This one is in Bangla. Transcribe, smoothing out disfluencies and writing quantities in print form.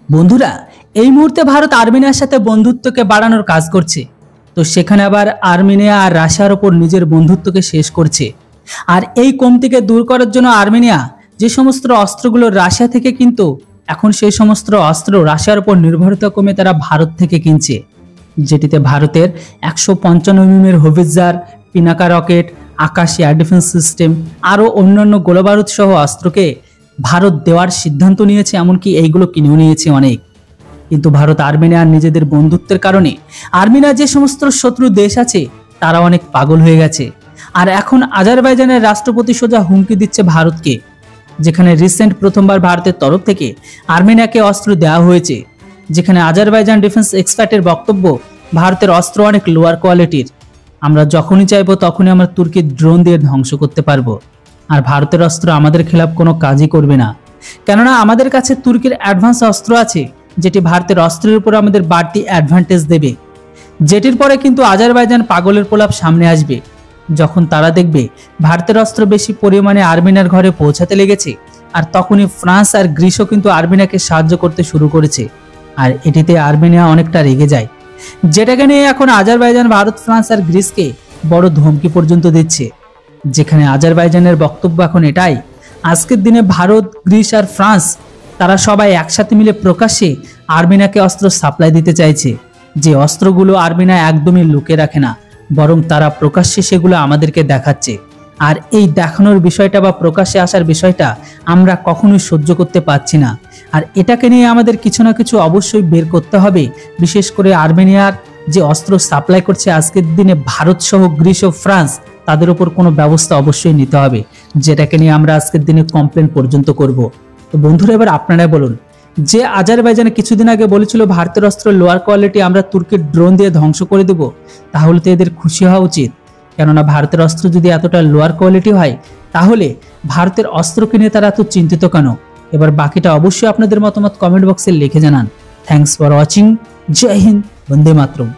বন্ধুরা, এই মুহূর্তে ভারত আর্মেনিয়ার সাথে বন্ধুত্বকে বাড়ানোর কাজ করছে। তো সেখানে আবার আর্মেনিয়া আর রাশিয়ার ওপর নিজের বন্ধুত্বকে শেষ করছে। আর এই কমতিকে দূর করার জন্য আর্মেনিয়া যে সমস্ত অস্ত্রগুলো রাশিয়া থেকে কিনতো, এখন সেই সমস্ত অস্ত্র রাশিয়ার ওপর নির্ভরতা কমে তারা ভারত থেকে কিনছে, যেটিতে ভারতের 155 mm হোভিটজার, পিনাকা রকেট, আকাশ এয়ার ডিফেন্স সিস্টেম আরও অন্যান্য গোলাবারুদ সহ অস্ত্রকে ভারত দেওয়ার সিদ্ধান্ত নিয়েছে, এমনকি এইগুলো কিনেও নিয়েছে অনেক। কিন্তু ভারত আর্মেনিয়ার নিজেদের বন্ধুত্বের কারণে আর্মেনিয়ার যে সমস্ত শত্রু দেশ আছে তারা অনেক পাগল হয়ে গেছে। আর এখন আজারবাইজানের রাষ্ট্রপতি সোজা হুমকি দিচ্ছে ভারতকে, যেখানে রিসেন্ট প্রথমবার ভারতের তরফ থেকে আর্মেনিয়াকে অস্ত্র দেওয়া হয়েছে, যেখানে আজারবাইজান ডিফেন্স এক্সপার্টের বক্তব্য ভারতের অস্ত্র অনেক লোয়ার কোয়ালিটির, আমরা যখনই চাইবো তখনই আমরা তুর্কির ড্রোন দিয়ে ধ্বংস করতে পারবো। আর ভারতের অস্ত্র আমাদের খেলাফ কোনো কাজই করবে না, কেননা আমাদের কাছে তুর্কির অ্যাডভান্স অস্ত্র আছে, যেটি ভারতের অস্ত্রের উপর আমাদের বাড়তি অ্যাডভান্টেজ দেবে। যেটির পরে কিন্তু আজারবাইজান পাগলের প্রলাপ সামনে আসবে, যখন তারা দেখবে ভারতের অস্ত্র বেশি পরিমাণে আর্মেনিয়ার ঘরে পৌঁছাতে লেগেছে। আর তখনই ফ্রান্স আর গ্রিসও কিন্তু আর্মেনিয়াকে সাহায্য করতে শুরু করেছে। আর এটিতে আর্মেনিয়া অনেকটা রেগে যায়, যেটাকে নিয়ে এখন আজারবাইজান ভারত, ফ্রান্স আর গ্রিসকে বড় ধমকি পর্যন্ত দিচ্ছে। যেখানে আজারবাইজানের বক্তব্য এখন এটাই, আজকের দিনে ভারত, গ্রিস আর ফ্রান্স তারা সবাই একসাথে মিলে প্রকাশ্যে আর্মেনিয়াকে অস্ত্র সাপ্লাই দিতে চাইছে, যে অস্ত্রগুলো আর্মেনিয়া একদমই লুকিয়ে রাখে না, বরং তারা প্রকাশ্যে সেগুলো আমাদেরকে দেখাচ্ছে। আর এই দেখানোর বিষয়টা বা প্রকাশ্যে আসার বিষয়টা আমরা কখনোই সহ্য করতে পারছি না। আর এটাকে নিয়ে আমাদের কিছু না কিছু অবশ্যই বের করতে হবে। বিশেষ করে আর্মেনিয়ার যে অস্ত্র সাপ্লাই করছে আজকের দিনে ভারত সহ গ্রিস ও ফ্রান্স, তাদের উপর কোনো ব্যবস্থা অবশ্যই নিতে হবে, যেটাকে নিয়ে আমরা আজকের দিনে কমপ্লেন পর্যন্ত করব। তো বন্ধুরা, এবার আপনারা বলুন, যে আজারবাইজানে কিছুদিন আগে বলেছিল ভারতের অস্ত্র লোয়ার কোয়ালিটি, আমরা তুর্কির ড্রোন দিয়ে ধ্বংস করে দেব, তাহলে তো এদের খুশি হওয়া উচিত। কেননা ভারতের অস্ত্র যদি এতটা লোয়ার কোয়ালিটি হয়, তাহলে ভারতের অস্ত্র কিনে তারা এত চিন্তিত কেন? এবার বাকিটা অবশ্যই আপনাদের মতামত কমেন্ট বক্সে লিখে জানান। Thanks for watching. জয় হিন্দ, বন্দে মাতরম।